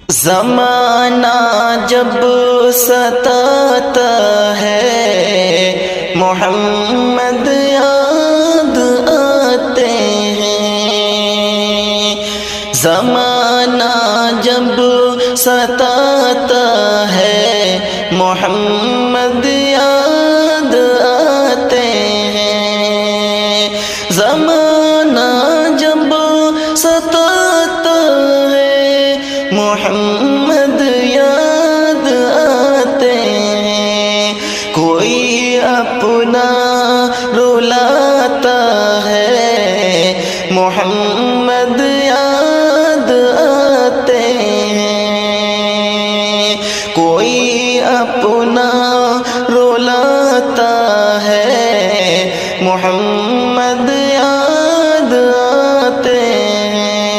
زمانہ جب ستاتا ہے محمد یاد آتے ہیں۔ زمانہ جب ستاتا ہے محمد یاد آتے ہیں۔ زمانہ جب ستاتا ہے محمد یاد آتے ہیں۔ کوئی اپنا رلاتا ہے محمد یاد آتے ہیں۔ کوئی اپنا رلاتا ہے محمد یاد آتے ہیں۔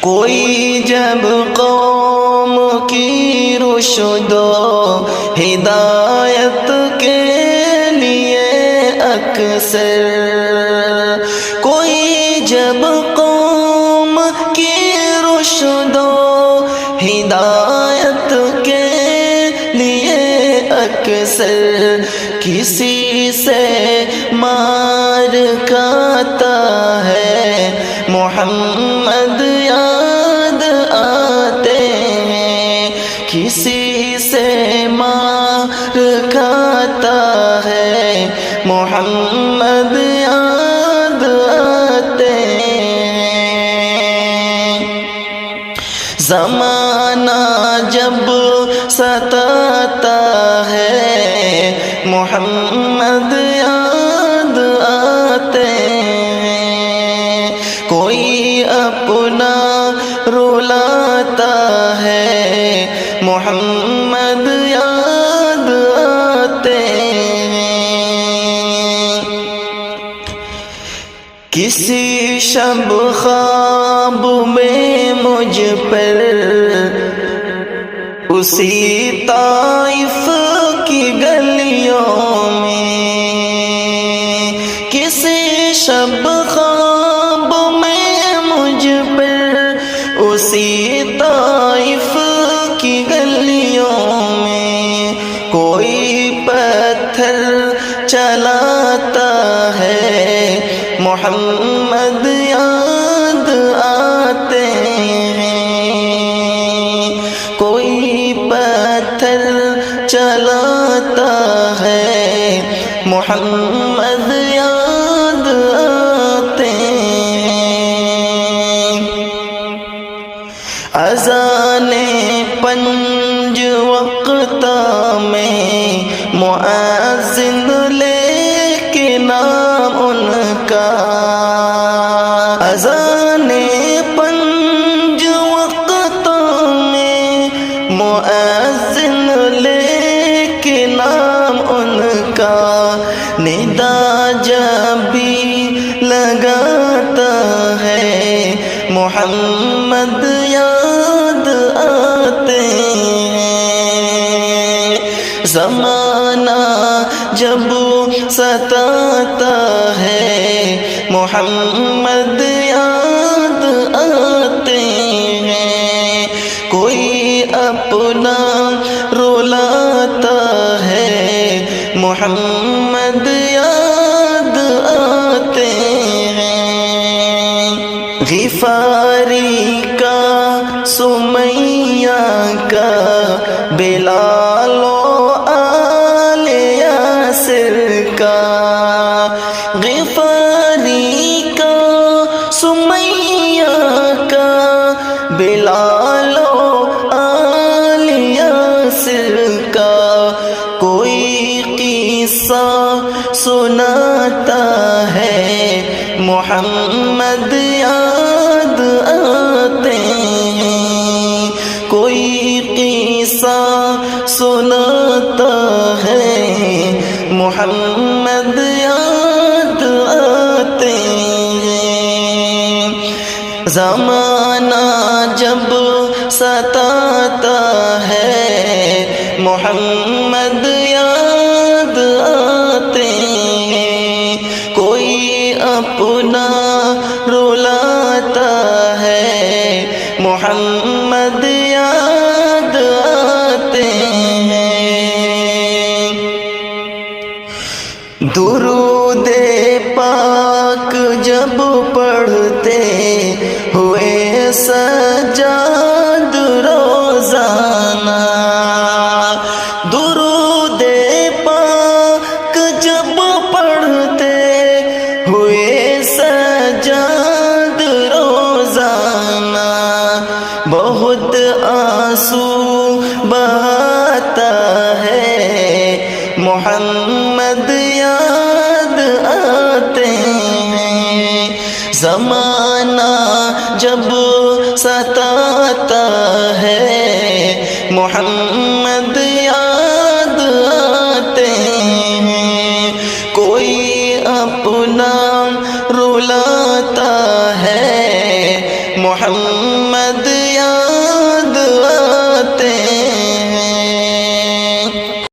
کوئی جب قوم کی رشد و ہدایت کے لیے اکثر، کوئی جب قوم کی رشد و ہدایت کے لیے اکثر کسی سے مار کھاتا ہے محمد یاد آتے ہیں۔ کسی سے مار کھاتا ہے محمد یاد آتے ہیں۔ زمانہ جب ستاتا ہے محمد یاد آتے ہیں۔ کوئی اپنا رلاتا ہے محمد یاد آتے ہیں۔ کسی شب خواب میں مجھ پر اسی طائف کی گلیوں میں، کسی شب خواب میں مجھ پر اسی طائف کی گلیوں میں کوئی پتھر چلاتا ہے محمد یاد آتے ہیں۔ کوئی پتھر چلاتا ہے محمد یاد آتے ہیں۔ اذان پنج وقت میں مؤذن لے کے نام ان کا، اذان پنج وقت میں مؤذن لے کے نام ان کا، ندا جب بھی لگاتا ہے محمد یاد آتے ہیں۔ زمانہ جب ستاتا ہے محمد یاد آتے ہیں۔ کوئی اپنا رلاتا ہے محمد یاد آتے ہیں۔ غفاری کا، سمیہ کا، بلال و آل یاسر کا، غفاری کا، سمیہ کا، بلال و آل یاسر کا، کوئی قصہ سناتا ہے محمد یاد آتے ہیں۔ کوئی قصہ سناتا ہے محمد یاد آتے ہیں۔ زمانہ جب ستاتا ہے محمد یاد آتے ہیں۔ کوئی اپنا رلاتا ہے محمد یاد آتے ہیں۔ درود پاک جب پڑھتے ہوئے سجاد روزانہ، درود پاک جب پڑھتے ہوئے سجاد روزانہ، بہت آنسو بہاتا ہے، محمد یاد آتے ہیں۔ زمانہ جب ستاتا ہے، محمد یاد آتے ہیں۔ کوئی اپنا رلاتا ہے، محمد